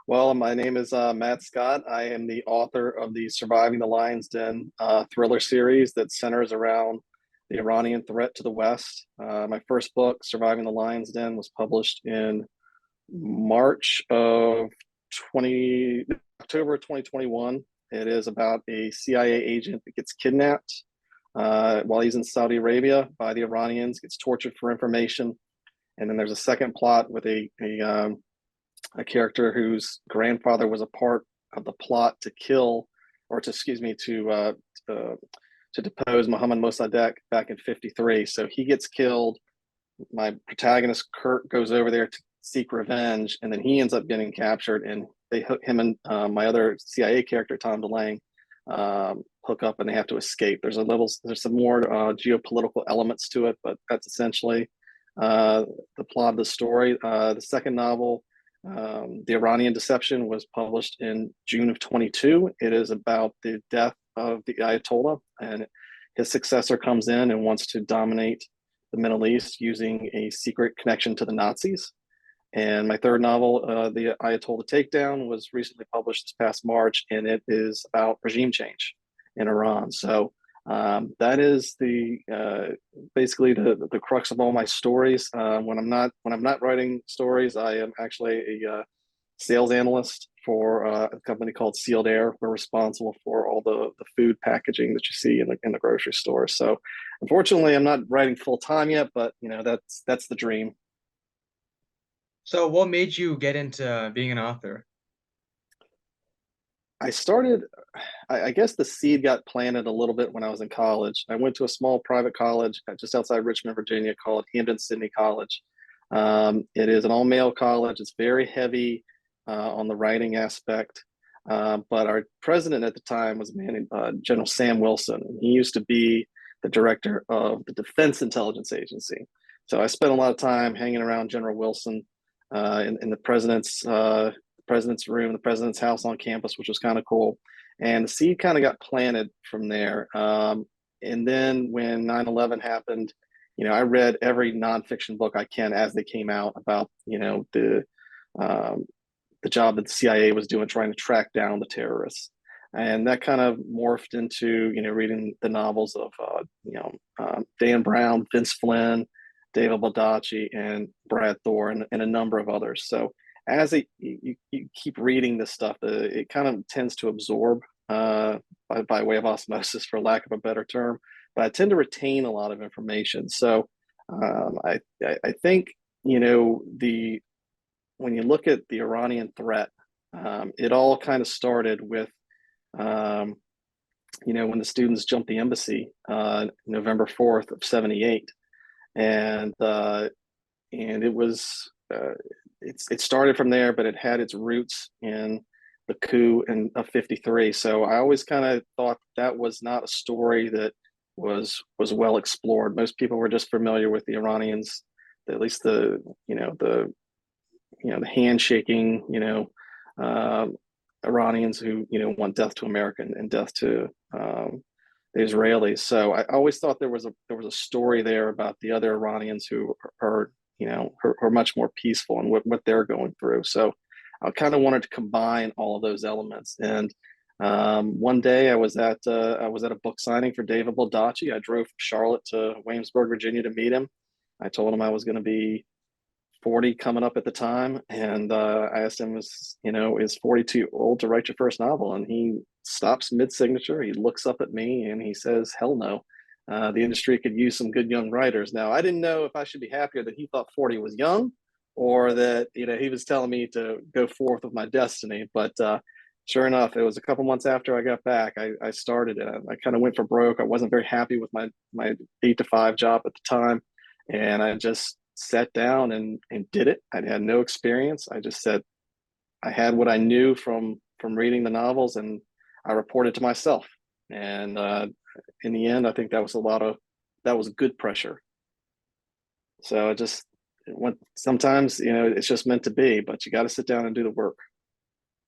Well, my name is Matt Scott. I am the author of the Surviving the Lion's Den thriller series that centers around the Iranian threat to the West. My first book, Surviving the Lion's Den, was published in March of 20, October 2021. It is about a CIA agent that gets kidnapped while he's in Saudi Arabia by the Iranians, gets tortured for information. And then there's a second plot with a character whose grandfather was a part of the plot to kill, or to excuse me, to depose Mohammad Mossadegh back in '53. So he gets killed. My protagonist Kurt goes over there to seek revenge, and then he ends up getting captured. And they hook him and my other CIA character Tom DeLange hook up, and they have to escape. There's some more geopolitical elements to it, but that's essentially the plot of the story. The second novel, The Iranian Deception, was published in June of 22. It is about the death of the Ayatollah, and his successor comes in and wants to dominate the Middle East using a secret connection to the Nazis. And my third novel, The Ayatollah Takedown, was recently published this past March, and it is about regime change in Iran. So that is basically the crux of all my stories. When I'm not writing stories, I am actually a sales analyst for a company called Sealed Air. We're responsible for all the food packaging that you see in the grocery store. So unfortunately, I'm not writing full time yet, but that's the dream. So what made you get into being an author? I guess the seed got planted a little bit when I was in college. I went to a small private college just outside Richmond, Virginia, called Hampden-Sydney College. It is an all-male college. It's very heavy on the writing aspect. But our president at the time was a man named General Sam Wilson. And he used to be the director of the Defense Intelligence Agency. So I spent a lot of time hanging around General Wilson in the president's room, the president's house on campus, which was kind of cool. And the seed kind of got planted from there. And then when 9/11 happened, I read every nonfiction book I can as they came out about, the job that the CIA was doing trying to track down the terrorists. And that kind of morphed into, reading the novels of, Dan Brown, Vince Flynn, David Baldacci, and Brad Thor, and a number of others. So as you keep reading this stuff, it kind of tends to absorb by way of osmosis, for lack of a better term. But I tend to retain a lot of information. So I think when you look at the Iranian threat, it all kind of started with when the students jumped the embassy November 4th of '78, and it was. It started from there, but it had its roots in the coup of '53. So I always kind of thought that was not a story that was well explored. Most people were just familiar with the Iranians, at least the handshaking, Iranians who want death to America and death to the Israelis. So I always thought there was a story there about the other Iranians who are much more peaceful and what they're going through. So I kind of wanted to combine all of those elements. And one day I was at a book signing for David Baldacci. I drove from Charlotte to Williamsburg, Virginia, to meet him. I told him I was going to be 40 coming up at the time, and I asked him, is 40 too old to write your first novel? And he stops mid-signature. He looks up at me and he says, "Hell no. The industry could use some good young writers." Now, I didn't know if I should be happier that he thought 40 was young, or that he was telling me to go forth with my destiny. But sure enough, it was a couple months after I got back, I started it. I kind of went for broke. I wasn't very happy with my 8 to 5 job at the time, and I just sat down and did it. I had no experience. I just said I had what I knew from reading the novels, and I reported to myself. And in the end, I think that was good pressure. So it went. Sometimes it's just meant to be, but you got to sit down and do the work.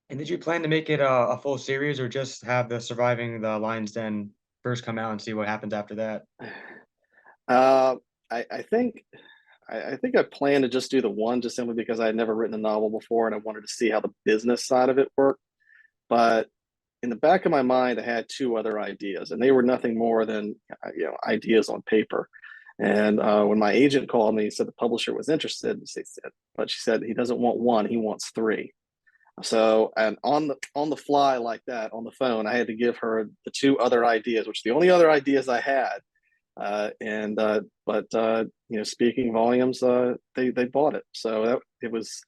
And did you plan to make it a full series, or just have the Surviving the Lion's Den first come out and see what happens after that? I think I think I planned to just do the one just simply because I had never written a novel before and I wanted to see how the business side of it worked. But in the back of my mind, I had two other ideas, and they were nothing more than ideas on paper. And when my agent called me, he said the publisher was interested. But she said he doesn't want one; he wants three. So, and on the fly like that on the phone, I had to give her the two other ideas, which are the only other ideas I had. And but speaking volumes, they bought it. So it was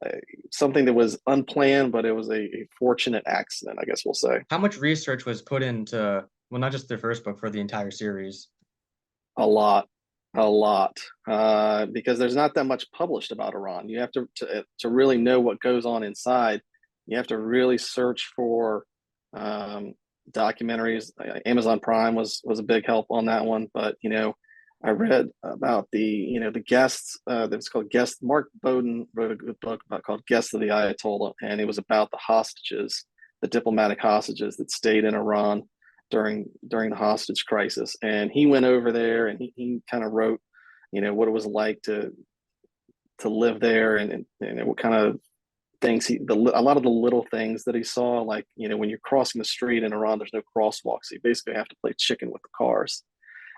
uh, something that was unplanned, but it was a fortunate accident, I guess we'll say. How much research was put into, well, not just the first book, for the entire series? A lot, a lot, because there's not that much published about Iran. You have to really know what goes on inside. You have to really search for um, documentaries. Amazon Prime was a big help on that one, but I read about the guests. That's called Guests. Mark Bowden wrote a good book called Guests of the Ayatollah, and it was about the hostages, the diplomatic hostages that stayed in Iran during the hostage crisis. And he went over there and he kind of wrote, what it was like to live there and what kind of things a lot of the little things that he saw, like when you're crossing the street in Iran, there's no crosswalks, so you basically have to play chicken with the cars.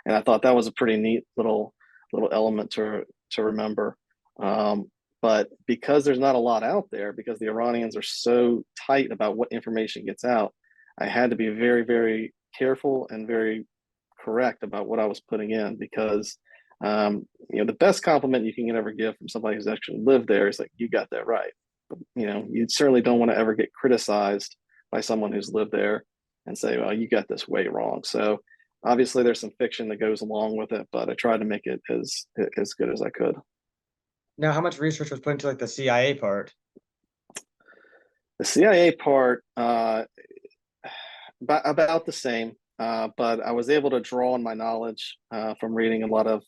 And I thought that was a pretty neat little element to remember. But because there's not a lot out there, because the Iranians are so tight about what information gets out, I had to be very, very careful and very correct about what I was putting in because the best compliment you can ever give from somebody who's actually lived there is like, you got that right. You certainly don't want to ever get criticized by someone who's lived there and say, well, you got this way wrong. So obviously there's some fiction that goes along with it, but I tried to make it as good as I could. Now, how much research was put into like the CIA part? The CIA part, about the same, but I was able to draw on my knowledge from reading a lot of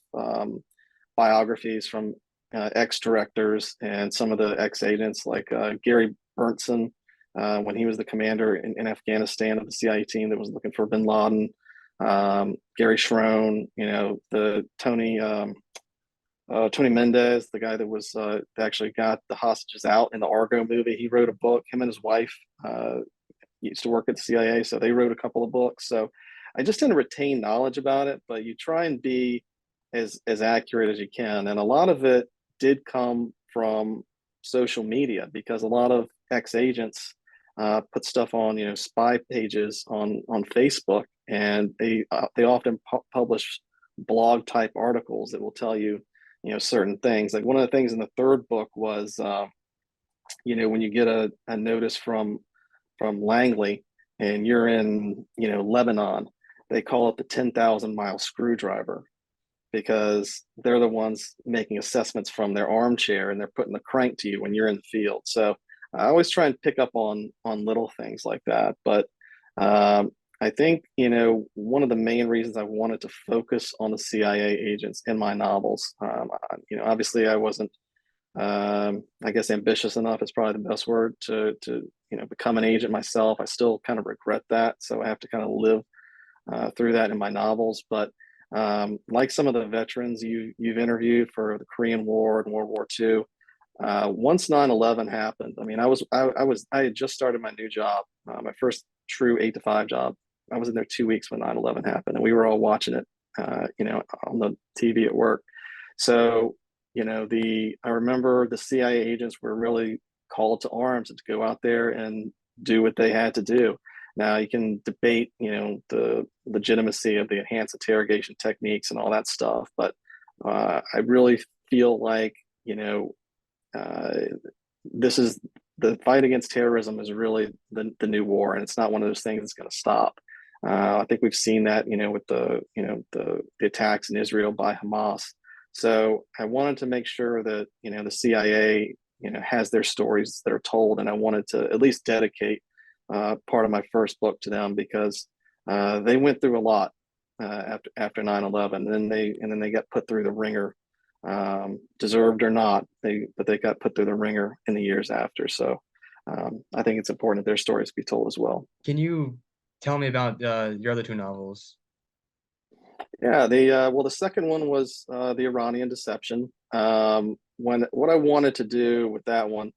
biographies from ex-directors and some of the ex-agents, like Gary Berntson, when he was the commander in Afghanistan of the CIA team that was looking for bin Laden. Gary Schroen, the Tony Mendez, the guy that was that actually got the hostages out in the Argo movie. He wrote a book. Him and his wife used to work at the CIA, so they wrote a couple of books. So I just tend to retain knowledge about it, but you try and be as accurate as you can. And a lot of it did come from social media because a lot of ex-agents put stuff on spy pages on Facebook, and they often publish blog type articles that will tell you certain things. Like one of the things in the third book was when you get a notice from Langley and you're in Lebanon, they call it the 10,000-mile screwdriver because they're the ones making assessments from their armchair and they're putting the crank to you when you're in the field. So I always try and pick up on little things like that. But I think one of the main reasons I wanted to focus on the CIA agents in my novels, obviously I wasn't, I guess ambitious enough is probably the best word to become an agent myself. I still kind of regret that, so I have to kind of live through that in my novels. But like some of the veterans you've interviewed for the Korean War and World War II, once 9/11 happened, I mean, I had just started my new job, my first true 8 to 5 job. I was in there 2 weeks when 9/11 happened, and we were all watching it, on the TV at work. So, I remember the CIA agents were really called to arms and to go out there and do what they had to do. Now you can debate, the legitimacy of the enhanced interrogation techniques and all that stuff, but I really feel like, uh, this is the fight against terrorism is really the new war, and it's not one of those things that's going to stop. I think we've seen that, with the attacks in Israel by Hamas. So I wanted to make sure that the CIA has their stories that are told, and I wanted to at least dedicate part of my first book to them because they went through a lot after 9/11, and then they got put through the ringer, deserved or not. But they got put through the ringer in the years after. So I think it's important that their stories be told as well. Can you tell me about your other two novels? Yeah, the second one was the Iranian Deception, when what I wanted to do with that one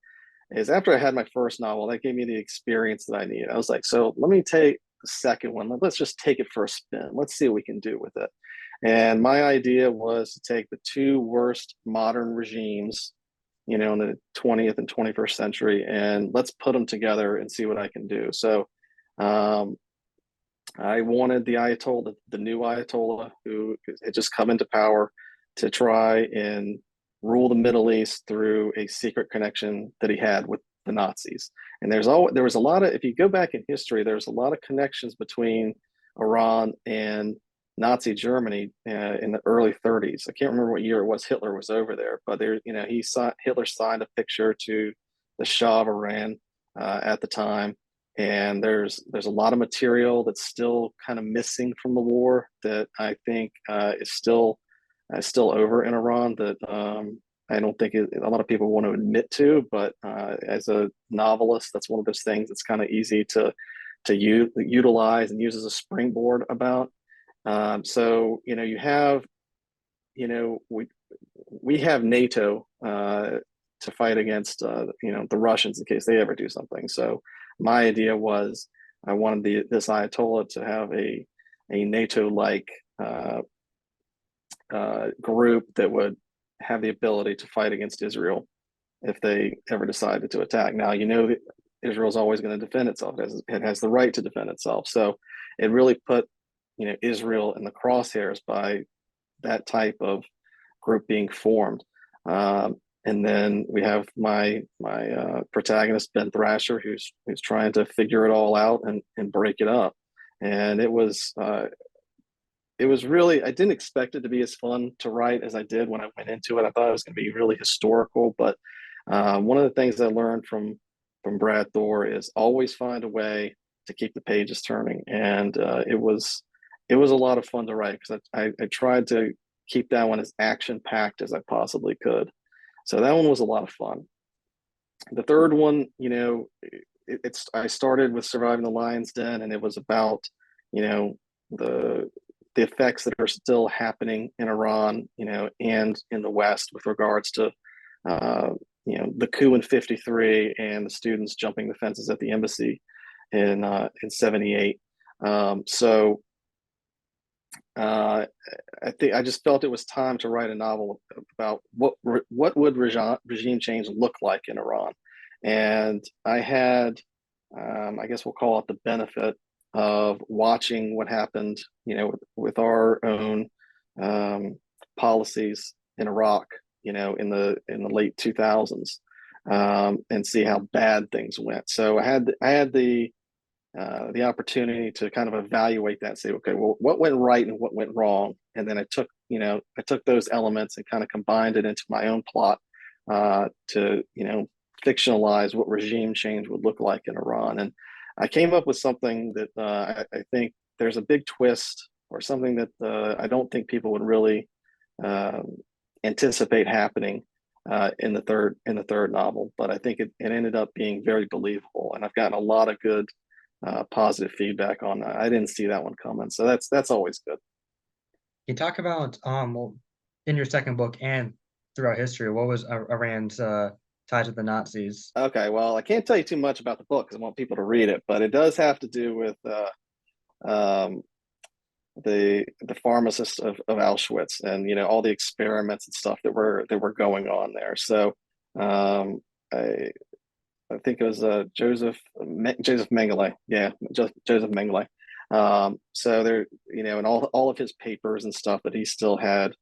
is after I had my first novel, that gave me the experience that I needed. I was like, so let me take the second one. Let's just take it for a spin. Let's see what we can do with it. And my idea was to take the two worst modern regimes, in the 20th and 21st century, and let's put them together and see what I can do. So um, I wanted the Ayatollah, the new Ayatollah, who had just come into power, to try and rule the Middle East through a secret connection that he had with the Nazis. And there was a lot of, if you go back in history, there's a lot of connections between Iran and Nazi Germany in the early 30s. I can't remember what year it was Hitler was over there, but Hitler signed a picture to the Shah of Iran at the time, and there's a lot of material that's still kind of missing from the war that I think is still over in Iran that I don't think a lot of people want to admit to. But as a novelist, that's one of those things that's kind of easy to utilize and use as a springboard about. So you have we have NATO to fight against the Russians in case they ever do something. So my idea was I wanted this Ayatollah to have a NATO like group that would have the ability to fight against Israel if they ever decided to attack. Now, Israel's always going to defend itself. It has the right to defend itself. So it really put Israel in the crosshairs by that type of group being formed. And then we have my protagonist Ben Thrasher, who's trying to figure it all out and break it up. And it was really, I didn't expect it to be as fun to write as I did when I went into it. I thought it was going to be really historical, but one of the things I learned from Brad Thor is always find a way to keep the pages turning. And it was a lot of fun to write because I tried to keep that one as action packed as I possibly could. So that one was a lot of fun. The third one, I started with Surviving the Lion's Den, and it was about, the effects that are still happening in Iran, and in the West with regards to, the coup in '53 and the students jumping the fences at the embassy in '78. So I think I just felt it was time to write a novel about what would regime change look like in Iran, and I had, I guess we'll call it the benefit of watching what happened, with our own policies in Iraq, in the late 2000s, and see how bad things went. So I had the opportunity to kind of evaluate that and say, okay, well, what went right and what went wrong, and then I took those elements and kind of combined it into my own plot to fictionalize what regime change would look like in Iran. And I came up with something that I think there's a big twist, or something that I don't think people would really anticipate happening in the third novel. But I think it ended up being very believable, and I've gotten a lot of good positive feedback on that. I didn't see that one coming, so that's always good. You talk about well, in your second book and throughout history, what was Iran's ties with the Nazis? Okay, well, I can't tell you too much about the book because I want people to read it, but it does have to do with um, the pharmacists of Auschwitz, and all the experiments and stuff that were going on there. So um, I think it was Joseph Mengele. Yeah, Joseph Mengele. So there, and all of his papers and stuff that he still had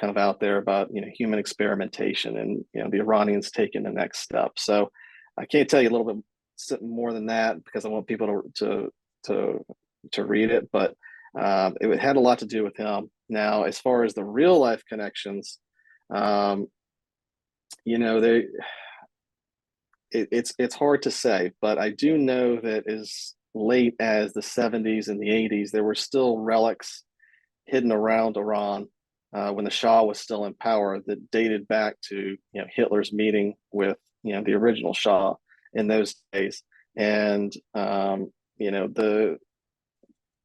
kind of out there about human experimentation, and the Iranians taking the next step. So I can't tell you a little bit more than that because I want people to read it, but it had a lot to do with him. Now, as far as the real life connections, they it's hard to say, but I do know that as late as the '70s and the '80s, there were still relics hidden around Iran when the Shah was still in power that dated back to Hitler's meeting with the original Shah in those days, and the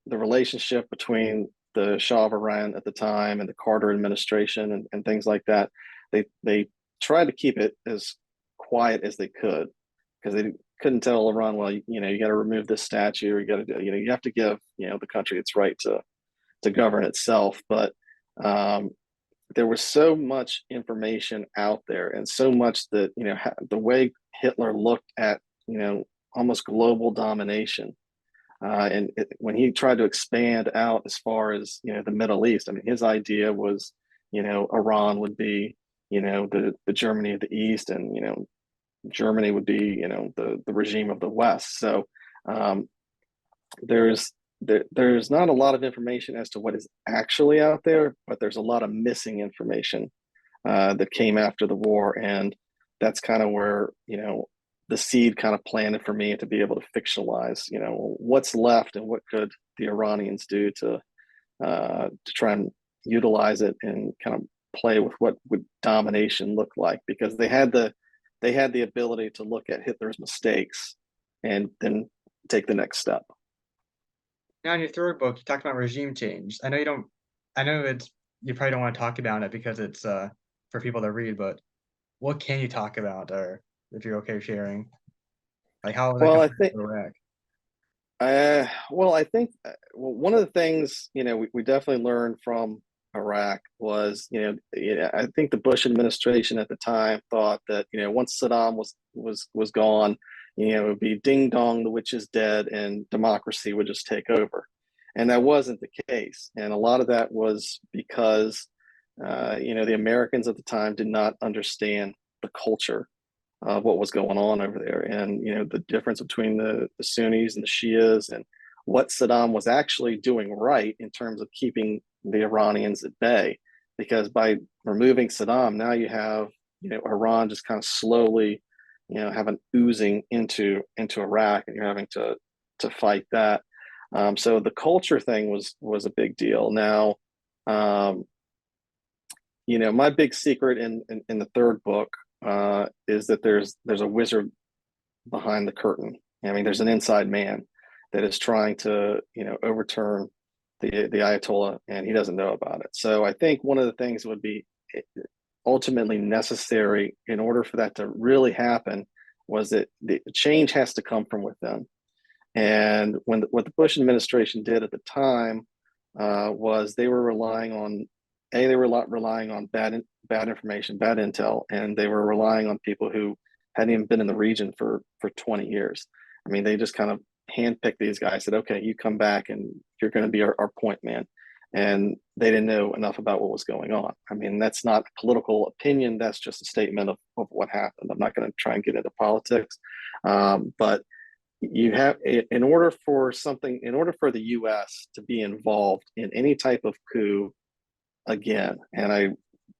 relationship between the Shah of Iran at the time and the Carter administration, and things like that. they tried to keep it as quiet as they could because they couldn't tell Iran, well, you got to remove this statue, or you got to do, you have to give the country its right to govern itself. But um, there was so much information out there, and so much that the way Hitler looked at almost global domination. When he tried to expand out as far as the Middle East, I mean, his idea was, Iran would be, the Germany of the East, and Germany would be, the regime of the West. So um, there's there's not a lot of information as to what is actually out there, but there's a lot of missing information that came after the war, and that's kind of where the seed kind of planted for me to be able to fictionalize what's left, and what could the Iranians do to try and utilize it and kind of play with what would domination look like, because they had the ability to look at Hitler's mistakes and then take the next step. Now, in your third book, you talked about regime change. I know you don't. I know it's you probably don't want to talk about it because it's for people to read. But what can you talk about, or if you're okay sharing, like how is that Well, I compared think to Iraq? I think one of the things we definitely learned from Iraq was I think the Bush administration at the time thought that once Saddam was gone, it would be ding dong, the witch is dead, and democracy would just take over, and that wasn't the case. And a lot of that was because the Americans at the time did not understand the culture of what was going on over there, and the difference between the Sunnis and the Shias, and what Saddam was actually doing right in terms of keeping the Iranians at bay. Because by removing Saddam, now you have Iran just kind of slowly have an oozing into Iraq, and you're having to fight that. So the culture thing was a big deal. Now, um, my big secret in the third book is that there's a wizard behind the curtain. I mean, there's an inside man that is trying to overturn the Ayatollah, and he doesn't know about it. So I think one of the things would be ultimately necessary in order for that to really happen was that the change has to come from within. And what the Bush administration did at the time was they were relying on relying on bad information, bad intel, and they were relying on people who hadn't even been in the region for 20 years. I mean, they just kind of handpicked these guys, said, okay, you come back and you're going to be our point man. And they didn't know enough about what was going on. I mean, that's not a political opinion. That's just a statement of what happened. I'm not going to try and get into politics. But you have, in order for the US to be involved in any type of coup again, and I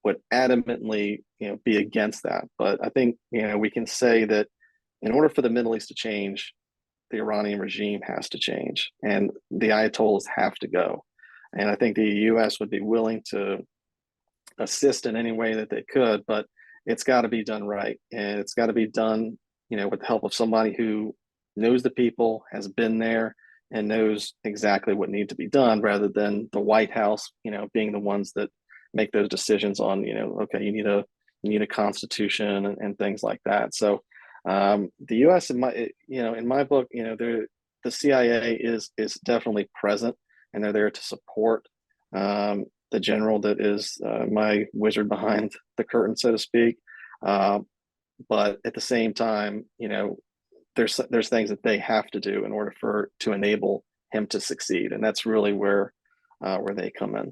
would adamantly, be against that. But I think, we can say that in order for the Middle East to change, the Iranian regime has to change, and the Ayatollahs have to go. And I think the U.S. would be willing to assist in any way that they could, but it's got to be done right, and it's got to be done, with the help of somebody who knows the people, has been there, and knows exactly what needs to be done, rather than the White House, being the ones that make those decisions on, okay, you need a constitution, and things like that. So the U.S. in my book, the CIA is definitely present, and they're there to support the general that is my wizard behind the curtain, so to speak. Uh, but at the same time, there's things that they have to do in order to enable him to succeed, and that's really where they come in.